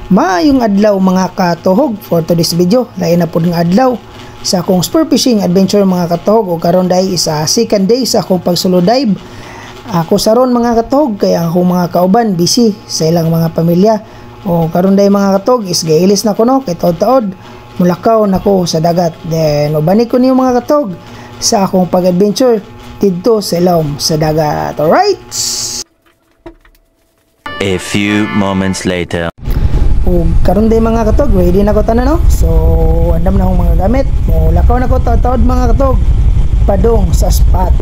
Maayong adlaw mga katuhog. For today's video, lain na po ng adlaw sa akong sport fishing adventure mga katuhog. O karon dahil isa second day sa akong pag-solo dive. Ako saron mga katuhog, kaya akong mga kauban busy sa ilang mga pamilya. O karon dahil mga katuhog is gailis na ko no, kay taod-taod mulakaw na ko sa dagat. Then ubani ko niyo mga katuhog sa akong pag-adventure dito sa ilawom sa dagat. Alright! A few moments later. O karon day mga katog, ready na ko tanan no. So andam na akong mga gamit. Mulakaw na ko taod mga katog padung sa spot.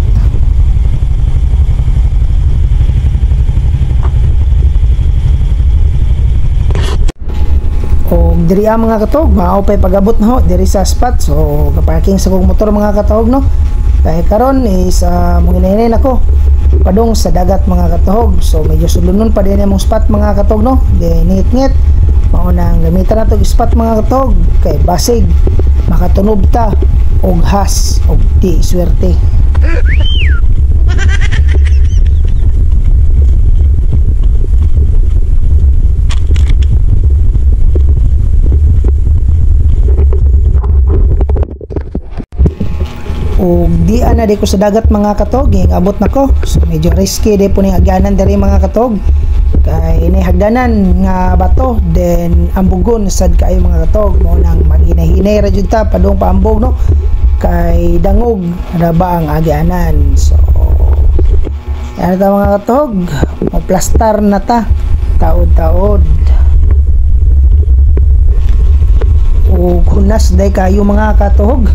O diri mga katog, mao pay pagabot na ho diri sa spot. So ka-parking sa kong motor mga katog no. Kay karon is manginahinay nako padung sa dagat mga katog. So medyo sulunon pa din among spot mga katog no. Ngit-ngit maunang gamitan na itong spot mga katog kay basig makatunob ta og has og di swerte. O di ana di ko sa dagat mga katog, abot na ko. So medyo risky di po ning agyanan diri mga katog. Kay ini hagdanan nga bato, then ambugon sad kayo mga katog. Mo nang maghinay-hinay ra jud ta padung paambog no. Kay dangog ra ba ang agyanan. So yan ta mga katog, maplastar na ta taod-taod. O kunas day kayo mga katog.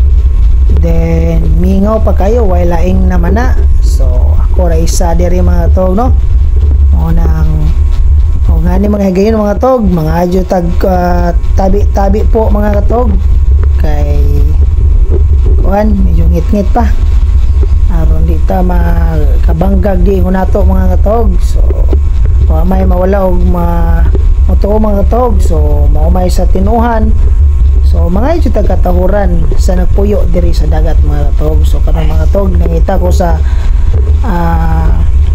Then mingaw pa kayo while laing naman na. So ako ra isa diri mga katog no. Mo nang nga ni mga higayon mga katog, mga adyo tag tabi-tabi po mga katog. Kay kuan medyo ngit-ngit pa. Aron di ta makabanggag di hunato mga katog. So may mawala og moto mga katog. So maumay sa tinuhan. So mga ito tagkatahuran sa nagpuyo diri sa dagat mga katog. So kanang mga katog nangita ko sa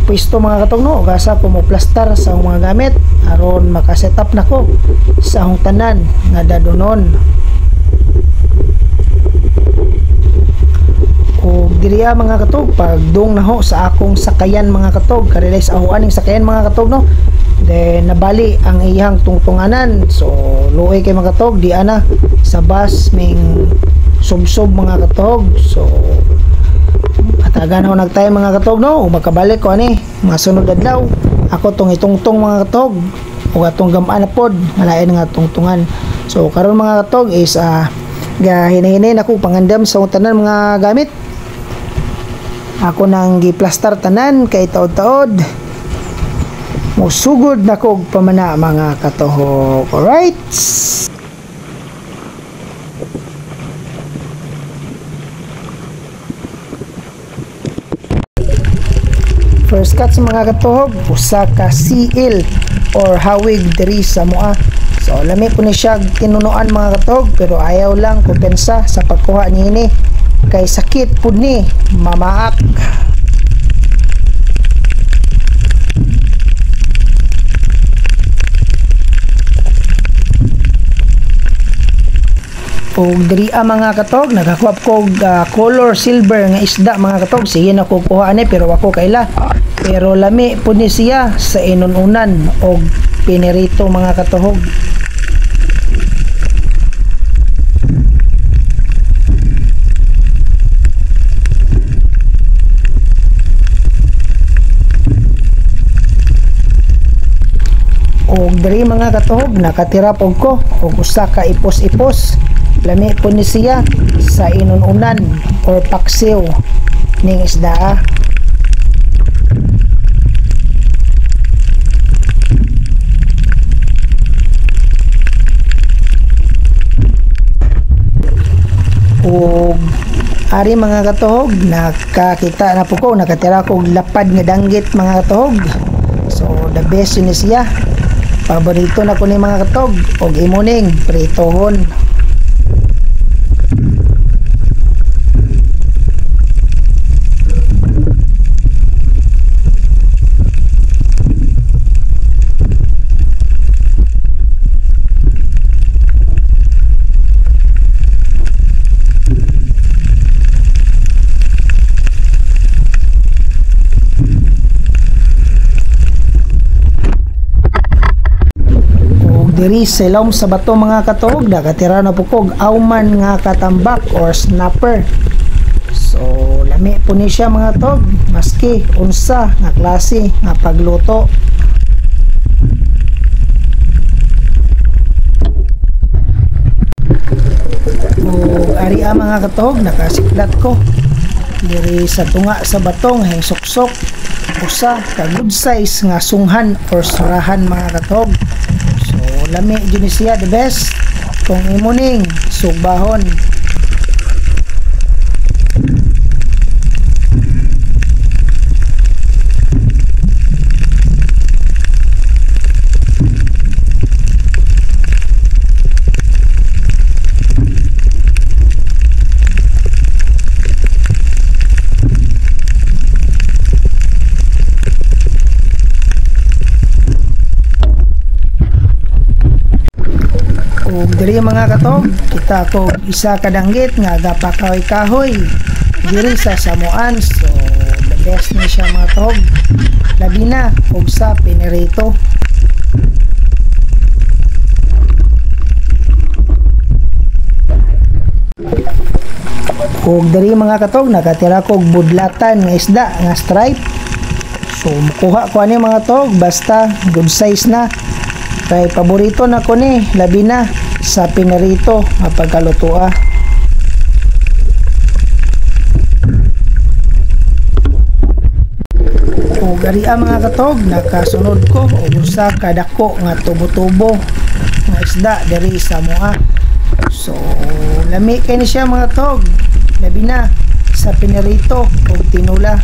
pwesto mga katog no, gasa ko mo plastar sa akong mga gamit aron makasetup na ko sa akong tanan nga dadonon. O diriya mga katog pagdung na ho sa akong sakayan mga katog, ka-realize ako aning sakayan mga katog no. Then nabali ang iyang tungtunganan. So luoy kay mga katog di ana sa bus ming subsob mga katog. So tagan ako nagtayo mga katog no, magkabalik ko ani mga sunod adlaw ako tong itungtong mga katog o atong gamaan na pod malain nga tungtungan. So karon mga katog is hinay-hinay nako pangandam sa tanan mga gamit. Ako nang giplastar tanan kay taod-taod musugod na kog pamana mga katuhog. Alright, first cut sa mga katuhog, usa ka seal or hawig diri sa mua. So lami po ni siya tinunuan mga katuhog, pero ayaw lang kumpensa sa pagkuha niini kay sakit pud ni mamaak. O diri mga katog nagakuha ko color silver nga isda mga katog. Sige na ko kuha ani pero ako kaila. Pero lami pud ni siya sa inununan og pinirito mga katuhog. Og diri mga katuhog nakatira pog ko og usa ka ipos-ipos. Lami po ni siya sa inununan or paksiw ning isda. O ari mga katuhog nakakita na po ko, nakatira ko lapad nga danggit mga katuhog. So the best yun siya, paborito na ko ni mga katuhog og imuning pritohon. diri sa ilawom sa bato mga katuhog nakatira na po kog auman nga katambak or snapper. So lami po ni siya mga tog maski unsa nga klase nga pagluto. O ari mga katuhog nakasiklat ko diri sa tunga sa batong hingsuksok usa ka good size nga sunghan or surahan mga katuhog. So lami gyud siya the best kung imo ning sugbahon. Og diri mga katog kita ko isa kadanggit nga gapakahoy-kahoy diri sa Samoan. So the best ni siya mga katog labi na og sa pinirito. Og diri mga katog nakatira kog budlatan nga isda nga stripe. So mukuha ko ani mga katog basta good size na. Kay paborito na ko ni labi na sa pinarito nga pagkalutoa. O garia mga katog nakasunod ko og usa ka dako nga tubo-tubo nga isda diri sa Moa. So lami kay ni siya mga katog labi na sa pinarito og tinula.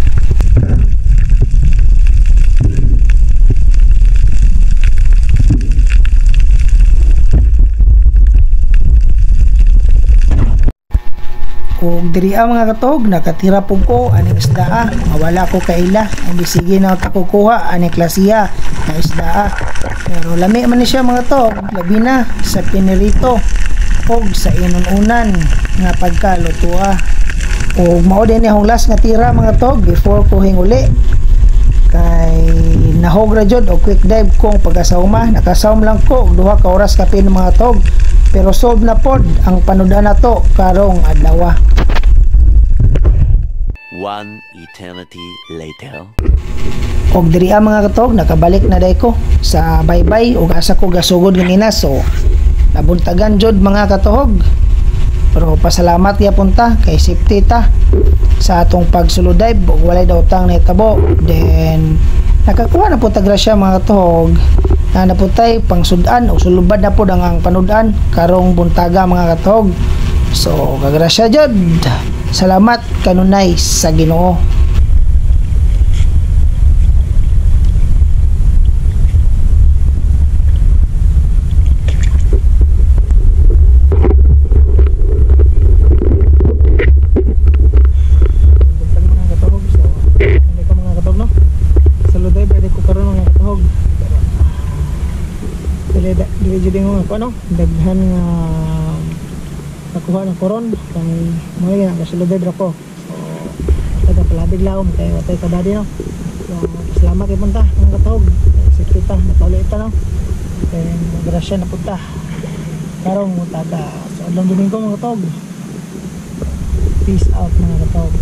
Kung diri mga katog nakatira po ko aning isda nga wala ko kaila ang bisige na takukuha aning klasiya nga isda pero lami man ni siya mga katog labi na sa pinirito og sa inununan nga pagkalutoa. Og mao din ni last nga tira mga katog before ko hinguli kay nahog ra jud og quick dive kong pag-asawma nakasawm lang ko og 2 ka oras kapin mga katog pero solve na pod ang panudan nato karong adlaw. One eternity later. Og diri mga katog nakabalik na day ko sa baybay ug asa ko gasugod ganina so nabuntagan jud mga katuhog. Pero pasalamat ya punta kay safety ta sa atong pagsulod dive ug walay daw tang nahitabo. Then nakakuha na po tagrasya mga katuhog na naputay pangsudan o sulubad na po ang panudan karong buntaga mga katuhog. So kagrasya jud. Salamat kanunay sa Ginoo. Daghan nga nakuha ng koron kay mo nga kasulod dra ko. So kada palabig laom kay watay kadadi no. So salamat kay punta mga katog. Safety ta napaulit ta no. Kay grasya na punta. Karong mutada sa adlong Domingo mga katog. Peace out mga katog.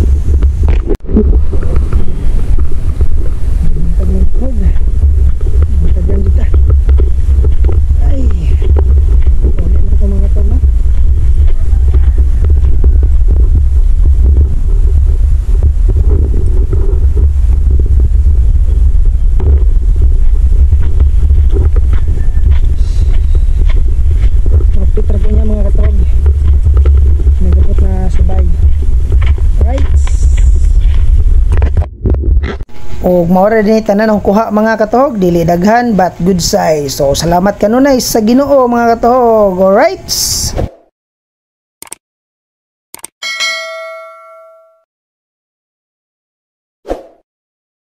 Og maura din tanan ang kuha mga katuhog dili daghan but good size. So salamat kanunay sa Ginoo mga katuhog. Alright.